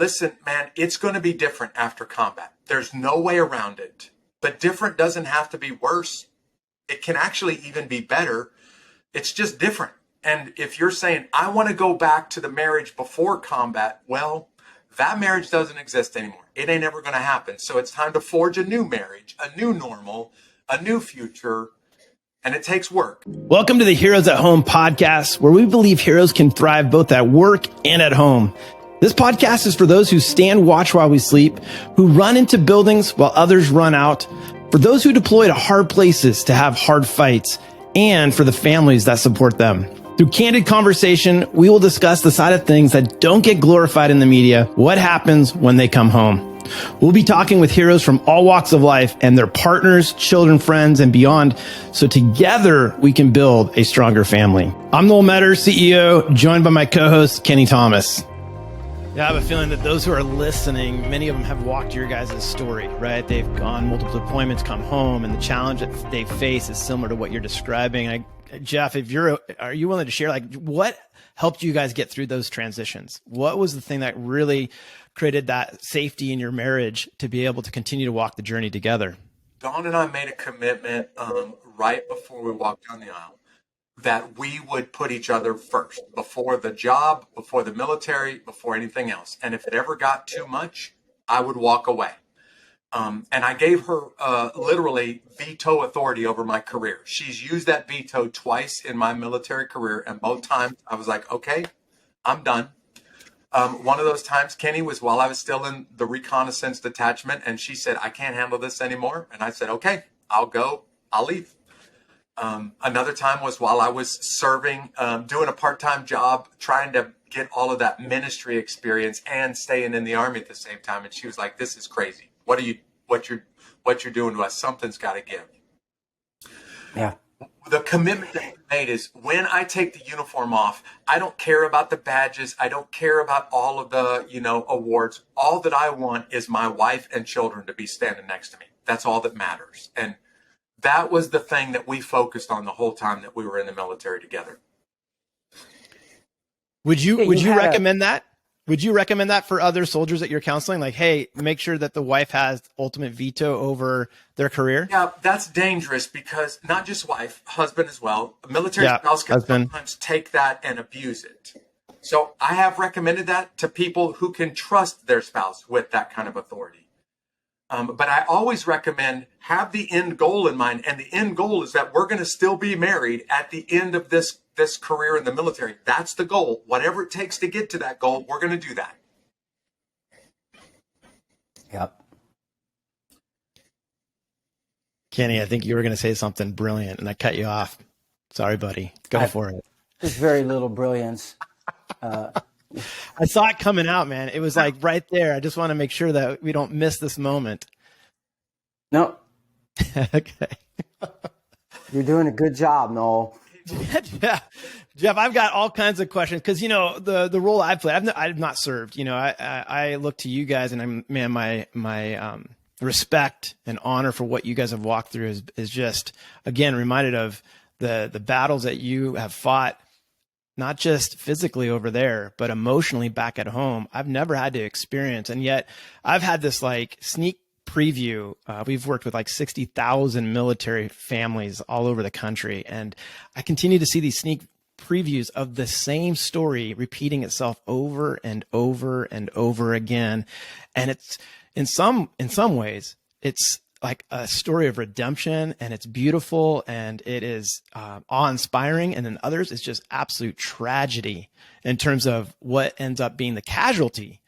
listen, man, it's going to be different after combat. There's no way around it. But different doesn't have to be worse. It can actually even be better. It's just different. And if you're saying, I want to go back to the marriage before combat, well, that marriage doesn't exist anymore. It ain't ever going to happen. So it's time to forge a new marriage, a new normal, a new future, and it takes work. Welcome to the Hereos at Home podcast, where we believe heroes can thrive both at work and at home. This podcast is for those who stand watch while we sleep, who run into buildings while others run out, for those who deploy to hard places to have hard fights, and for the families that support them. Through candid conversation, we will discuss the side of things that don't get glorified in the media, what happens when they come home. We'll be talking with heroes from all walks of life and their partners, children, friends, and beyond, so together we can build a stronger family. I'm Noel Keni, CEO, joined by my co-host, Kenny Thomas. Yeah, I have a feeling that those who are listening, many of them have walked your guys' story, right? They've gone multiple deployments, come home, and the challenge that they face is similar to what you're describing. Jeff, are you willing to share, like, what helped you guys get through those transitions? What was the thing that really created that safety in your marriage to be able to continue to walk the journey together? Dawn and I made a commitment right before we walked down the aisle that we would put each other first, before the job, before the military, before anything else. And if it ever got too much, I would walk away. And I gave her literally veto authority over my career. She's used that veto twice in my military career, and both times I was like, okay, I'm done. One of those times, Kenny, was while I was still in the reconnaissance detachment, and she said, I can't handle this anymore. And I said, okay, I'll go, I'll leave. Another time was while I was serving, doing a part-time job, trying to get all of that ministry experience and staying in the Army at the same time. And she was like, this is crazy. What you're doing to us? Something's got to give. Yeah. The commitment that we made is when I take the uniform off, I don't care about the badges. I don't care about all of the, awards. All that I want is my wife and children to be standing next to me. That's all that matters. And that was the thing that we focused on the whole time that we were in the military together. Would you recommend that? Would you recommend that for other soldiers that you're counseling? Like, hey, make sure that the wife has ultimate veto over their career? Yeah, that's dangerous because not just wife, husband as well. Military spouse can sometimes take that and abuse it. So I have recommended that to people who can trust their spouse with that kind of authority. But I always recommend have the end goal in mind. And the end goal is that we're going to still be married at the end of this career in the military. That's the goal. Whatever it takes to get to that goal, we're going to do that. Yep. Kenny, I think you were going to say something brilliant and I cut you off. Sorry, buddy. Go for it. There's very little brilliance. I saw it coming out, man. It was like right there. I just want to make sure that we don't miss this moment. No. Okay. You're doing a good job, Noel. Yeah. Jeff, I've got all kinds of questions because, the role I've played, I've not served, I look to you guys and my respect and honor for what you guys have walked through is just, again, reminded of the battles that you have fought, not just physically over there, but emotionally back at home. I've never had to experience. And yet I've had this like sneak preview. We've worked with like 60,000 military families all over the country. And I continue to see these sneak previews of the same story repeating itself over and over and over again. And it's in some ways, it's like a story of redemption, and it's beautiful and it is awe-inspiring. And then others, it's just absolute tragedy in terms of what ends up being the casualty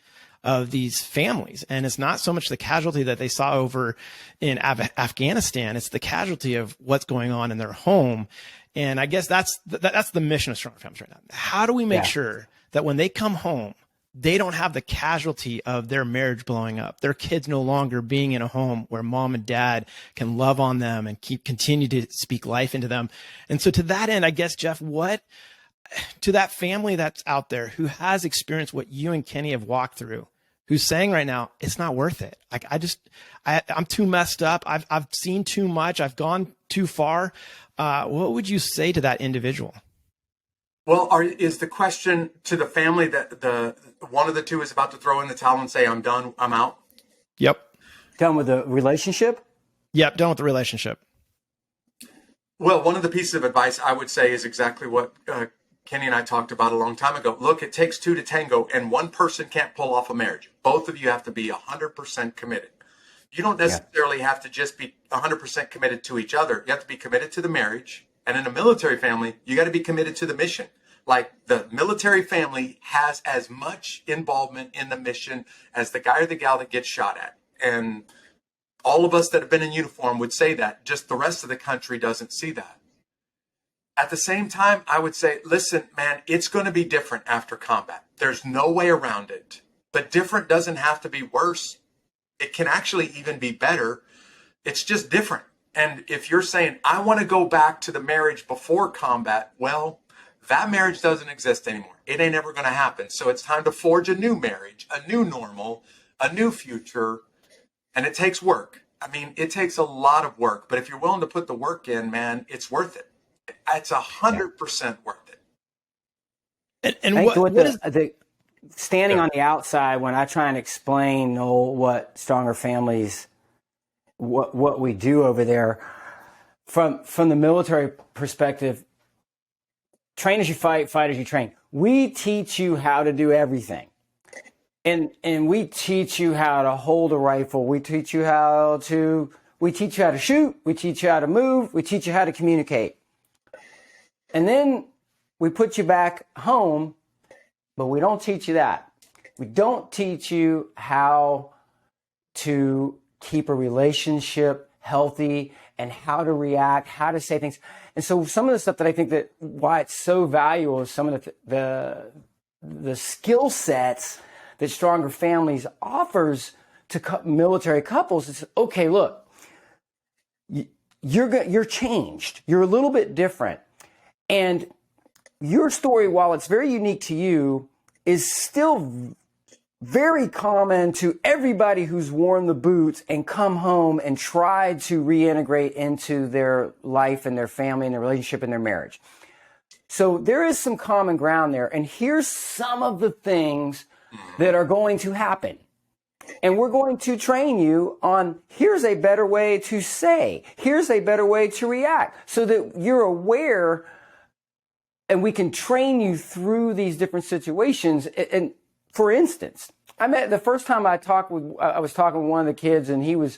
of these families. And it's not so much the casualty that they saw over in Afghanistan. It's the casualty of what's going on in their home. And I guess that's the mission of Stronger Families right now. How do we make sure that when they come home, they don't have the casualty of their marriage blowing up, their kids no longer being in a home where mom and dad can love on them and continue to speak life into them? And so to that end, I guess, Jeff, to that family that's out there who has experienced what you and Kenny have walked through, who's saying right now, it's not worth it. Like, I'm too messed up. I've seen too much. I've gone too far. What would you say to that individual? Well, is the question to the family that the one of the two is about to throw in the towel and say, I'm done, I'm out? Yep. Done with the relationship? Yep. Done with the relationship. Well, one of the pieces of advice I would say is exactly what Kenny and I talked about a long time ago. Look, it takes two to tango, and one person can't pull off a marriage. Both of you have to be 100% committed. You don't necessarily have to just be 100% committed to each other. You have to be committed to the marriage. And in a military family, you got to be committed to the mission. Like, the military family has as much involvement in the mission as the guy or the gal that gets shot at. And all of us that have been in uniform would say that. Just the rest of the country doesn't see that. At the same time, I would say, listen, man, it's going to be different after combat. There's no way around it. But different doesn't have to be worse. It can actually even be better. It's just different. And if you're saying, I want to go back to the marriage before combat, well, that marriage doesn't exist anymore. It ain't ever going to happen. So it's time to forge a new marriage, a new normal, a new future. And it takes work. I mean, it takes a lot of work. But if you're willing to put the work in, man, it's worth it. It's 100% worth it. And what is standing on the outside when I try and explain what Stronger Families, what we do over there, from the military perspective, train as you fight, fight as you train. We teach you how to do everything. And we teach you how to hold a rifle. We teach you how to shoot. We teach you how to move. We teach you how to communicate. And then we put you back home, but we don't teach you that. We don't teach you how to keep a relationship healthy and how to react, how to say things. And so some of the stuff that I think that why it's so valuable is some of the skill sets that Stronger Families offers to military couples. It's okay, look, you're changed. You're a little bit different. And your story, while it's very unique to you, is still very common to everybody who's worn the boots and come home and tried to reintegrate into their life and their family and their relationship and their marriage. So there is some common ground there. And here's some of the things that are going to happen. And we're going to train you on, here's a better way to say, here's a better way to react, so that you're aware and we can train you through these different situations. And for instance, the first time I was talking with one of the kids, and him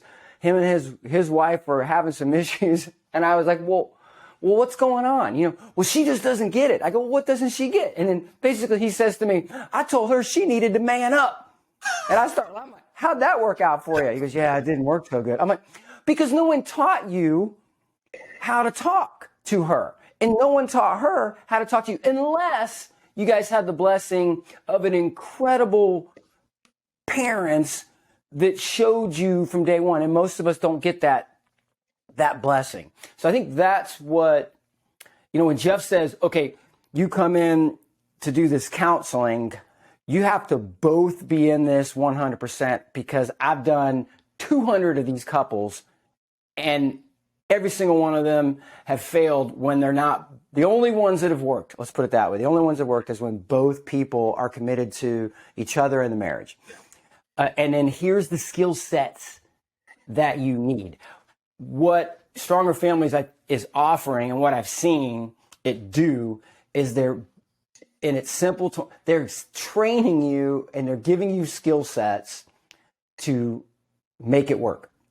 and his wife were having some issues. And I was like, well, what's going on? Well, she just doesn't get it. I go, what doesn't she get? And then basically he says to me, I told her she needed to man up. And I'm like, how'd that work out for you? He goes, yeah, it didn't work so good. I'm like, because no one taught you how to talk to her. And no one taught her how to talk to you, unless you guys had the blessing of an incredible parents that showed you from day one. And most of us don't get that blessing. So I think that's what, when Jeff says, okay, you come in to do this counseling, you have to both be in this 100%, because I've done 200 of these couples, and every single one of them have failed when they're not. The only ones that have worked, let's put it that way, the only ones that worked is when both people are committed to each other in the marriage. And then here's the skill sets that you need. What Stronger Families is offering, and what I've seen it do, is they're training you, and they're giving you skill sets to make it work.